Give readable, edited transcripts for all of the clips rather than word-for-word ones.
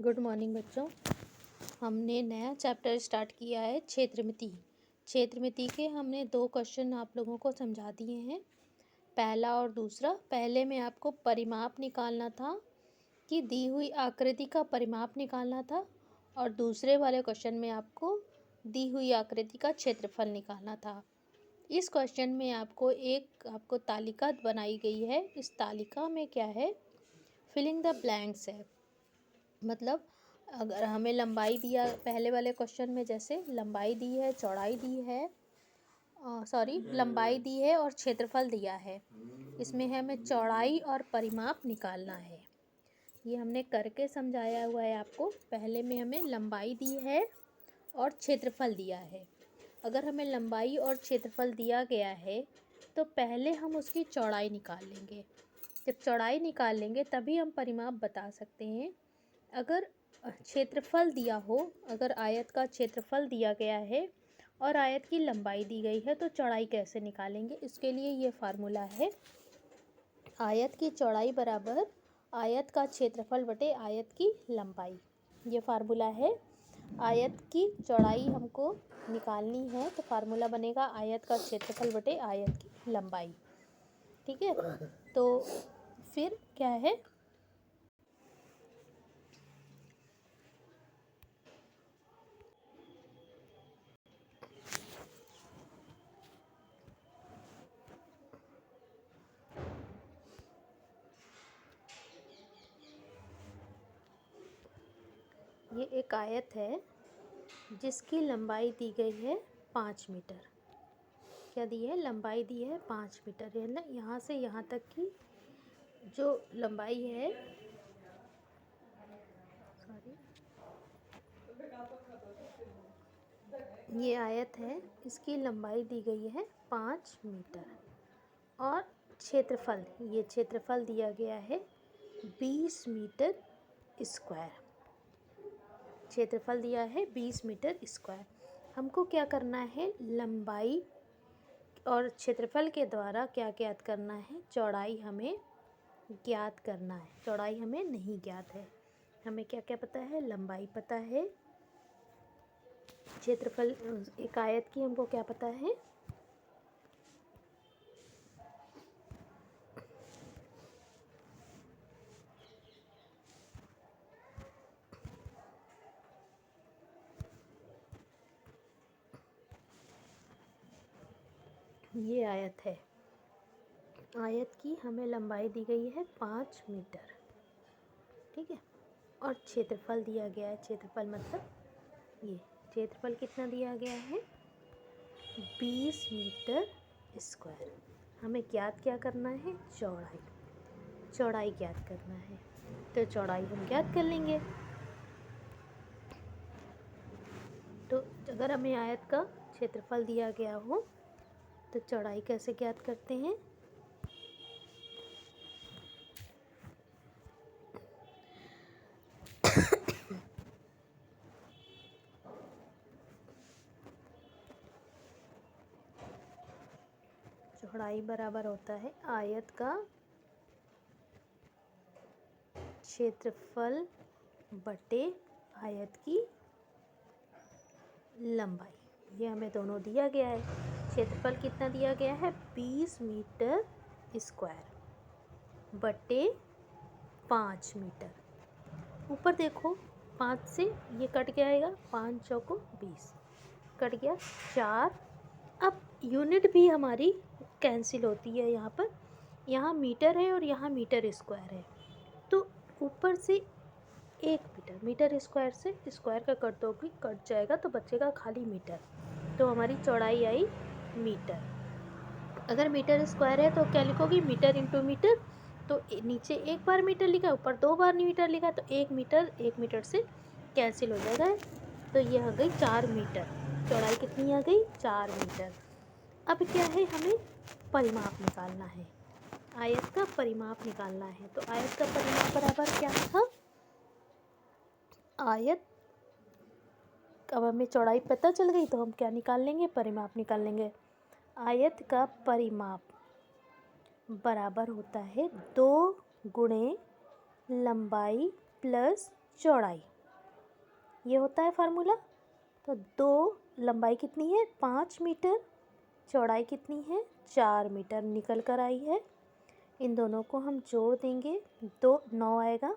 Good morning बच्चों। हमने नया चैप्टर स्टार्ट किया है क्षेत्रमिति। क्षेत्रमिति के हमने 2 क्वेश्चन आप लोगों को समझा दिए हैं, पहला और दूसरा। पहले में आपको परिमाप निकालना था कि दी हुई आकृति का परिमाप निकालना था, और दूसरे वाले क्वेश्चन में आपको दी हुई आकृति का क्षेत्रफल निकालना था। इस क्वेश्चन में आपको तालिका बनाई गई है। इस तालिका में क्या है, फिलिंग द ब्लैंक्स है। मतलब अगर हमें लंबाई दिया, पहले वाले क्वेश्चन में जैसे लंबाई दी है, चौड़ाई दी है, लंबाई दी है और क्षेत्रफल दिया है। इसमें हमें चौड़ाई और परिमाप निकालना है। ये हमने करके समझाया हुआ है आपको। पहले में हमें लंबाई दी है और क्षेत्रफल दिया है। अगर हमें लंबाई और क्षेत्रफल दिया गया है तो पहले हम उसकी चौड़ाई निकाल लेंगे। जब चौड़ाई निकाल लेंगे तभी हम परिमाप बता सकते हैं। अगर क्षेत्रफल दिया हो, अगर आयत का क्षेत्रफल दिया गया है और आयत की लंबाई दी गई है तो चौड़ाई कैसे निकालेंगे, इसके लिए ये फार्मूला है, आयत की चौड़ाई बराबर आयत का क्षेत्रफल बटे आयत की लंबाई। ये फार्मूला है। आयत की चौड़ाई हमको निकालनी है तो फार्मूला बनेगा आयत का क्षेत्रफल बटे आयत की लंबाई। ठीक है, तो फिर क्या है, ये एक आयत है जिसकी लंबाई दी गई है 5 मीटर। क्या दी है, लंबाई दी है 5 मीटर। है ना, यहाँ से यहाँ तक की जो लंबाई है, ये आयत है, इसकी लंबाई दी गई है 5 मीटर और क्षेत्रफल, ये क्षेत्रफल दिया गया है 20 मीटर स्क्वायर। क्षेत्रफल दिया है 20 मीटर स्क्वायर। हमको क्या करना है, लंबाई और क्षेत्रफल के द्वारा क्या ज्ञात करना है, चौड़ाई हमें ज्ञात करना है। चौड़ाई हमें नहीं ज्ञात है। हमें क्या क्या पता है, लंबाई पता है, क्षेत्रफल एक आयत की हमको क्या पता है, ये आयत है, आयत की हमें लंबाई दी गई है 5 मीटर। ठीक है, और क्षेत्रफल दिया गया है, क्षेत्रफल मतलब ये क्षेत्रफल कितना दिया गया है, 20 मीटर स्क्वायर। हमें ज्ञात क्या करना है, चौड़ाई, चौड़ाई ज्ञात करना है। तो चौड़ाई हम ज्ञात कर लेंगे। तो अगर हमें आयत का क्षेत्रफल दिया गया हो तो चौड़ाई कैसे ज्ञात करते हैं, चौड़ाई बराबर होता है आयत का क्षेत्रफल बटे आयत की लंबाई। ये हमें दोनों दिया गया है। क्षेत्रफल कितना दिया गया है, 20 मीटर स्क्वायर बटे 5 मीटर। ऊपर देखो, 5 से ये कट जाएगा, 5 चौको 20, कट गया 4। अब यूनिट भी हमारी कैंसिल होती है। यहाँ पर, यहाँ मीटर है और यहाँ मीटर स्क्वायर है, तो ऊपर से 1 मीटर, मीटर स्क्वायर से स्क्वायर का कट दो, कट जाएगा तो बचेगा खाली मीटर। तो हमारी चौड़ाई आई मीटर। अगर मीटर स्क्वायर है तो क्या लिखोगी, मीटर इंटू मीटर। तो नीचे 1 बार मीटर लिखा, ऊपर 2 बार मीटर लिखा, तो 1 मीटर से कैंसिल हो जाएगा। तो ये आ गई 4 मीटर। चौड़ाई कितनी आ गई, 4 मीटर। अब क्या है, हमें परिमाप निकालना है, आयत का परिमाप निकालना है। तो आयत का परिमाप बराबर क्या था, आयत, अब हमें चौड़ाई पता चल गई तो हम क्या निकाल लेंगे, परिमाप निकाल लेंगे। आयत का परिमाप बराबर होता है 2 गुणे लंबाई प्लस चौड़ाई। ये होता है फार्मूला। तो 2 लंबाई कितनी है 5 मीटर, चौड़ाई कितनी है 4 मीटर निकल कर आई है। इन दोनों को हम जोड़ देंगे, 9 आएगा,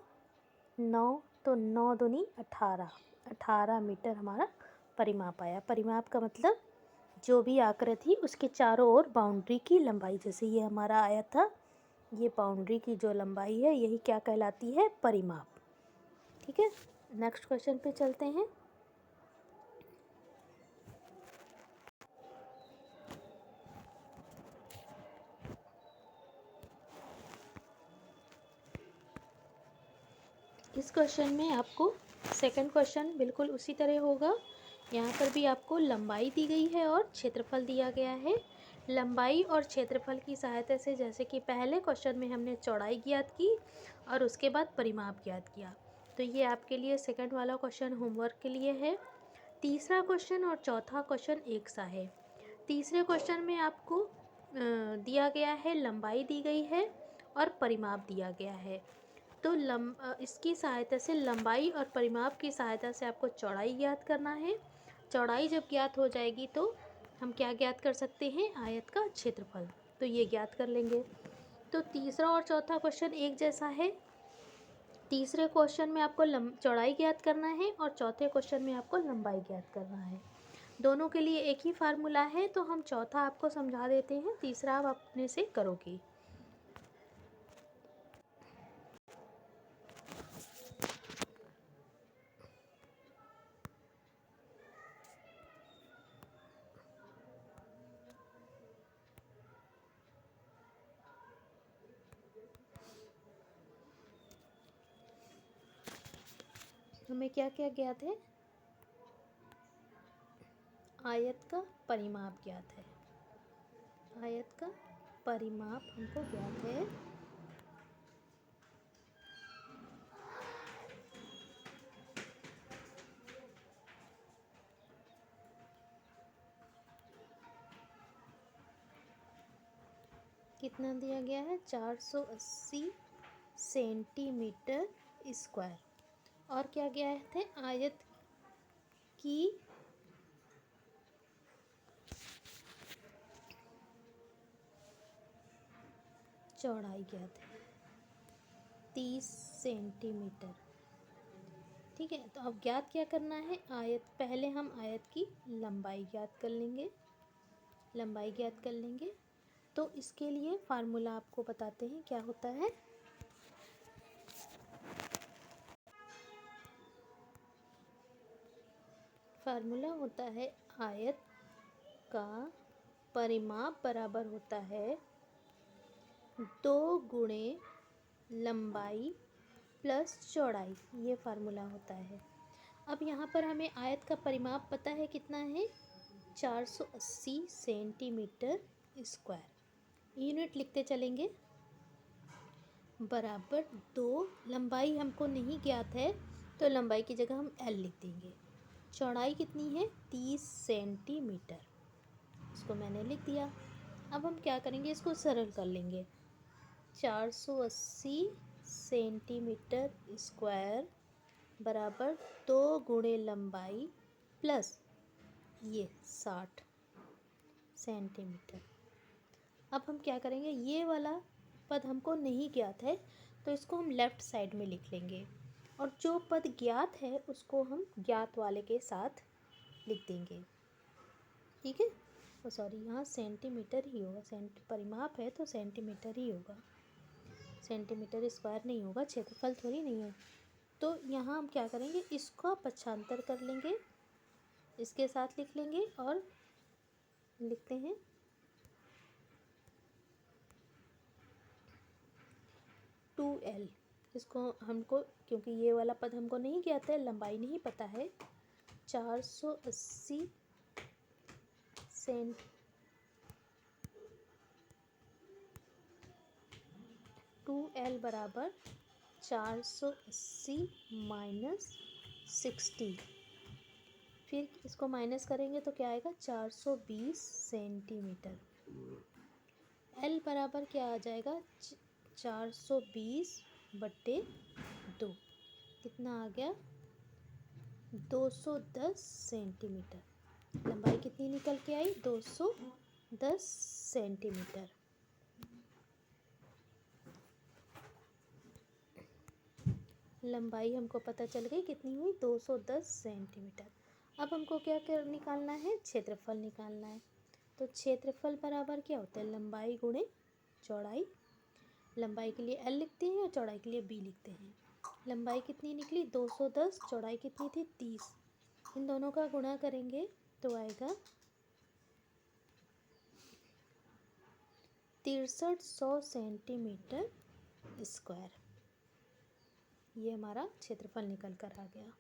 9 तो 9 दूनी 18 मीटर हमारा परिमाप आया। परिमाप का मतलब जो भी आकृति उसके चारों ओर बाउंड्री की लंबाई, जैसे ये हमारा आया था, ये बाउंड्री की जो लंबाई है यही क्या कहलाती है परिमाप। ठीक है, नेक्स्ट क्वेश्चन पे चलते हैं। इस क्वेश्चन में आपको सेकंड क्वेश्चन बिल्कुल उसी तरह होगा। यहाँ पर भी आपको लंबाई दी गई है और क्षेत्रफल दिया गया है। लंबाई और क्षेत्रफल की सहायता से, जैसे कि पहले क्वेश्चन में हमने चौड़ाई ज्ञात की और उसके बाद परिमाप ज्ञात किया, तो ये आपके लिए सेकंड वाला क्वेश्चन होमवर्क के लिए है। तीसरा क्वेश्चन और चौथा क्वेश्चन एक सा है। तीसरे क्वेश्चन में आपको दिया गया है, लंबाई दी गई है और परिमाप दिया गया है। तो इसकी सहायता से, लंबाई और परिमाप की सहायता से आपको चौड़ाई ज्ञात करना है। चौड़ाई जब ज्ञात हो जाएगी तो हम क्या ज्ञात कर सकते हैं, आयत का क्षेत्रफल, तो ये ज्ञात कर लेंगे। तो तीसरा और चौथा क्वेश्चन एक जैसा है। तीसरे क्वेश्चन में आपको चौड़ाई ज्ञात करना है और चौथे क्वेश्चन में आपको लंबाई ज्ञात करना है। दोनों के लिए एक ही फार्मूला है, तो हम चौथा आपको समझा देते हैं, तीसरा आप अपने से करोगे। हमें क्या क्या ज्ञात है, आयत का परिमाप ज्ञात है। आयत का परिमाप हमको ज्ञात है। कितना दिया गया है 480 सेंटीमीटर स्क्वायर। और क्या गया है, आयत की चौड़ाई ज्ञात है 30 सेंटीमीटर। ठीक है, तो अब ज्ञात क्या करना है, आयत, पहले हम आयत की लंबाई ज्ञात कर लेंगे। लंबाई ज्ञात कर लेंगे तो इसके लिए फार्मूला आपको बताते हैं क्या होता है। फार्मूला होता है, आयत का परिमाप बराबर होता है 2 गुणे लंबाई प्लस चौड़ाई, ये फार्मूला होता है। अब यहाँ पर हमें आयत का परिमाप पता है कितना है, 480 सेंटीमीटर स्क्वायर। यूनिट लिखते चलेंगे, बराबर 2, लंबाई हमको नहीं ज्ञात है तो लंबाई की जगह हम L लिख देंगे। चौड़ाई कितनी है 30 सेंटीमीटर, इसको मैंने लिख दिया। अब हम क्या करेंगे, इसको सरल कर लेंगे। 480 सेंटीमीटर स्क्वायर बराबर 2 गुणे लंबाई प्लस ये 60 सेंटीमीटर। अब हम क्या करेंगे, ये वाला पद हमको नहीं ज्ञात है तो इसको हम लेफ़्ट साइड में लिख लेंगे और जो पद ज्ञात है उसको हम ज्ञात वाले के साथ लिख देंगे। ठीक है, तो सॉरी, यहाँ सेंटीमीटर ही होगा, परिमाप है तो सेंटीमीटर ही होगा, सेंटीमीटर स्क्वायर नहीं होगा, क्षेत्रफल थोड़ी नहीं है। तो यहाँ हम क्या करेंगे, इसको पक्षांतर कर लेंगे, इसके साथ लिख लेंगे और लिखते हैं 2L। इसको हमको, क्योंकि ये वाला पद हमको नहीं ज्ञात है, लंबाई नहीं पता है, 480 सेंट 2L बराबर 480 माइनस 60, फिर इसको माइनस करेंगे तो क्या आएगा 420 सेंटीमीटर। L बराबर क्या आ जाएगा 420/2, कितना आ गया 210 सेंटीमीटर। लंबाई कितनी निकल के आई? 210 सेंटीमीटर। लंबाई हमको पता चल गई कितनी हुई? 210 सेंटीमीटर। अब हमको क्या कर निकालना है? क्षेत्रफल निकालना है। तो क्षेत्रफल बराबर क्या होता है? लंबाई गुणे चौड़ाई। लंबाई के लिए L लिखते हैं और चौड़ाई के लिए B लिखते हैं। लंबाई कितनी निकली? 210। चौड़ाई कितनी थी? 30। इन दोनों का गुणा करेंगे तो आएगा 6300 सेंटीमीटर स्क्वायर। ये हमारा क्षेत्रफल निकल कर आ गया।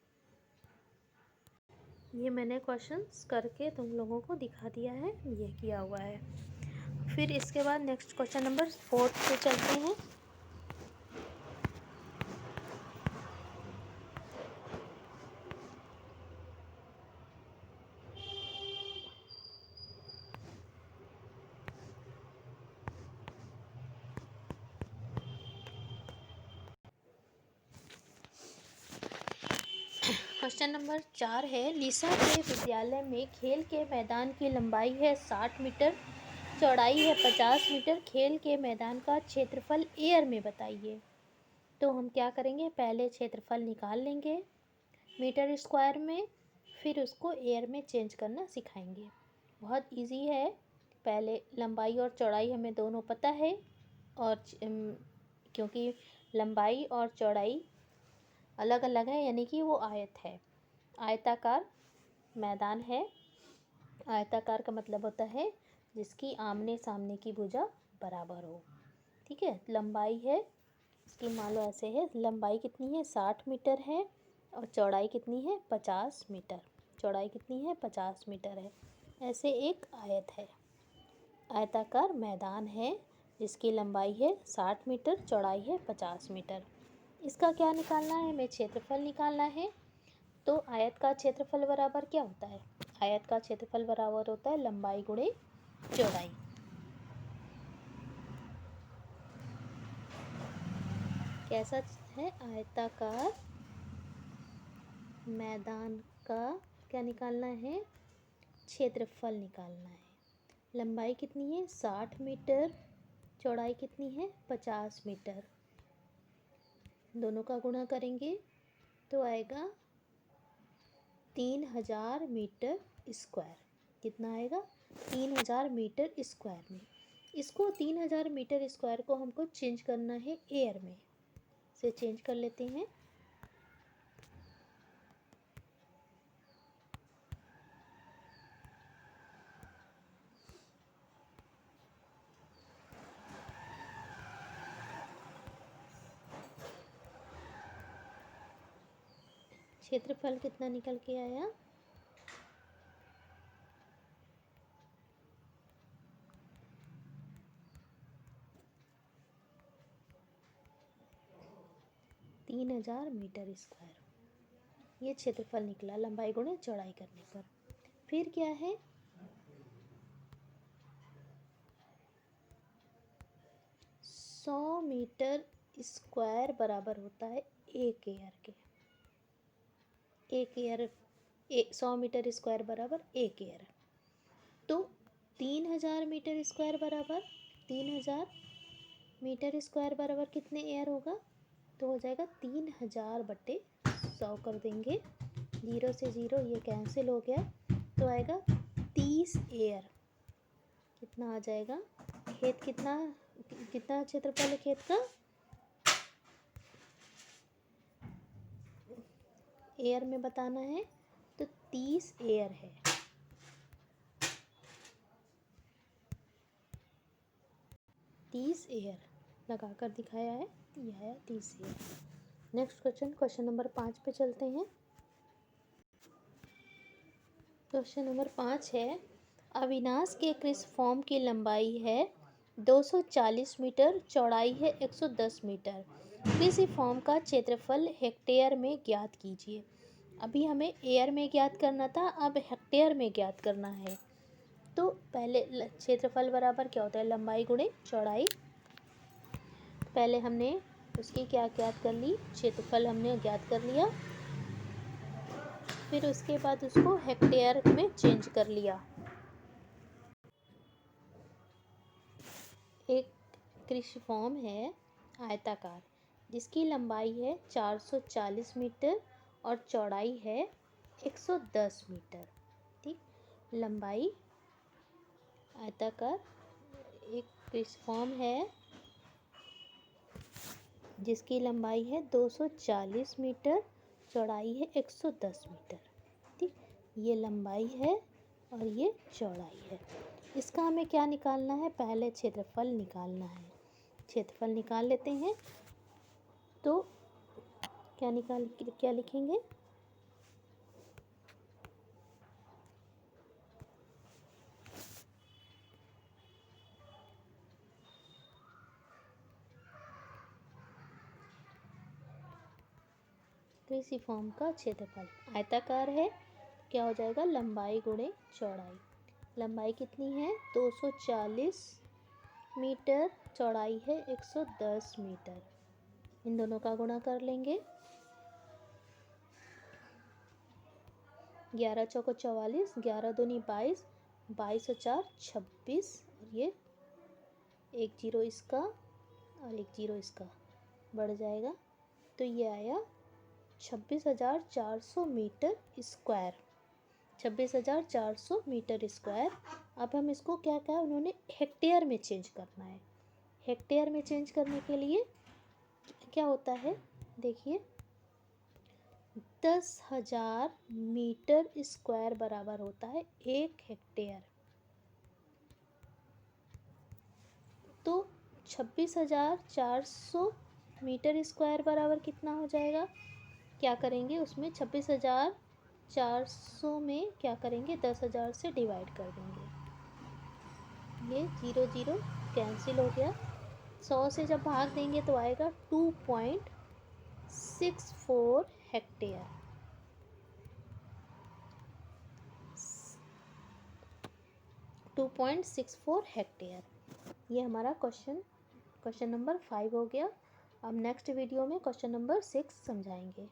ये मैंने क्वेश्चंस करके तुम लोगों को दिखा दिया है, ये किया हुआ है। फिर इसके बाद नेक्स्ट क्वेश्चन नंबर 4 पे चलते हैं। क्वेश्चन नंबर 4 है, लिसा के विद्यालय में खेल के मैदान की लंबाई है 60 मीटर, चौड़ाई है 50 मीटर। खेल के मैदान का क्षेत्रफल एयर में बताइए। तो हम क्या करेंगे? पहले क्षेत्रफल निकाल लेंगे मीटर स्क्वायर में, फिर उसको एयर में चेंज करना सिखाएंगे। बहुत इजी है। पहले लंबाई और चौड़ाई हमें दोनों पता है, और क्योंकि लंबाई और चौड़ाई अलग अलग है, यानी कि वो आयत है। आयताकार मैदान है। आयताकार का मतलब होता है जिसकी आमने सामने की भुजा बराबर हो। ठीक है। लंबाई है इसकी, मान लो ऐसे है, लंबाई कितनी है? 60 मीटर है, और चौड़ाई कितनी है? 50 मीटर। चौड़ाई कितनी है? 50 मीटर है। ऐसे एक आयत है, आयताकार मैदान है जिसकी लंबाई है 60 मीटर, चौड़ाई है 50 मीटर। इसका क्या निकालना है? हमें क्षेत्रफल निकालना है। तो आयत का क्षेत्रफल बराबर क्या होता है? आयत का क्षेत्रफल बराबर होता है लंबाई गुणे चौड़ाई। कैसा है? आयताकार मैदान का क्या निकालना है? क्षेत्रफल निकालना है। लंबाई कितनी है? 60 मीटर। चौड़ाई कितनी है? 50 मीटर। दोनों का गुणा करेंगे तो आएगा 3000 मीटर स्क्वायर। कितना आएगा? 3000 मीटर स्क्वायर में। इसको 3000 मीटर स्क्वायर को हमको चेंज करना है एयर में। से चेंज कर लेते हैं। क्षेत्रफल कितना निकल के आया? तीन 3000 मीटर स्क्वायर। ये क्षेत्रफल निकला लंबाई गुणे चौड़ाई करने पर। फिर क्या है? 100 मीटर स्क्वायर बराबर होता है एक एयर के। एक एयर 100 मीटर स्क्वायर बराबर एक एयर। तो 3000 मीटर स्क्वायर बराबर 3000 मीटर स्क्वायर बराबर कितने एयर होगा? तो हो जाएगा 3000/100 कर देंगे। 0 से 0 ये कैंसिल हो गया, तो आएगा 30 एयर। कितना आ जाएगा? खेत कितना क्षेत्रफल है खेत का? एयर में बताना है, तो 30 एयर है। लगाकर दिखाया है, यह है 30 एयर। नेक्स्ट क्वेश्चन नंबर 5 पे चलते हैं। क्वेश्चन नंबर 5 है, अविनाश के कृषि फॉर्म की लंबाई है 240 मीटर, चौड़ाई है 110 मीटर। कृषि फॉर्म का क्षेत्रफल हेक्टेयर में ज्ञात कीजिए। अभी हमें एयर में ज्ञात करना था, अब हेक्टेयर में ज्ञात करना है। तो पहले क्षेत्रफल बराबर क्या होता है? लंबाई गुणे चौड़ाई। पहले हमने उसकी क्या ज्ञात कर ली? क्षेत्रफल हमने ज्ञात कर लिया। फिर उसके बाद उसको हेक्टेयर में चेंज कर लिया। एक कृषि फॉर्म है आयताकार, जिसकी लंबाई है 440 मीटर और चौड़ाई है 110 मीटर। ठीक, लंबाई आयताकार एक कृषि फॉर्म है जिसकी लंबाई है 240 मीटर, चौड़ाई है 110 मीटर। ठीक, ये लंबाई है और ये चौड़ाई है। इसका हमें क्या निकालना है, पहले क्षेत्रफल निकालना है। क्षेत्रफल निकाल लेते हैं। तो क्या लिखेंगे, कृषि फॉर्म का क्षेत्रफल आयताकार है, क्या हो जाएगा, लंबाई गुणे चौड़ाई। लंबाई कितनी है, 240 मीटर, चौड़ाई है 110 मीटर। इन दोनों का गुणा कर लेंगे। 11 चौको 44, 11 दूनी 22, 22 और 4 26, और ये एक जीरो इसका और एक जीरो इसका बढ़ जाएगा, तो ये आया 26,400 मीटर स्क्वायर। 26,400 metre square. अब हम इसको क्या कहा, उन्होंने हेक्टेयर में चेंज करना है। हेक्टेयर में चेंज करने के लिए क्या होता है, देखिए 10,000 मीटर स्क्वायर बराबर होता है 1 हेक्टेयर। तो 26,400 मीटर स्क्वायर बराबर कितना हो जाएगा, क्या करेंगे उसमें 26,400 में क्या करेंगे, 10,000 से डिवाइड कर देंगे। ये 0 0 कैंसिल हो गया। 100 से जब भाग देंगे तो आएगा 2.64 हेक्टेयर। 2.64 हेक्टेयर। ये हमारा क्वेश्चन नंबर 5 हो गया। अब नेक्स्ट वीडियो में क्वेश्चन नंबर 6 समझाएंगे।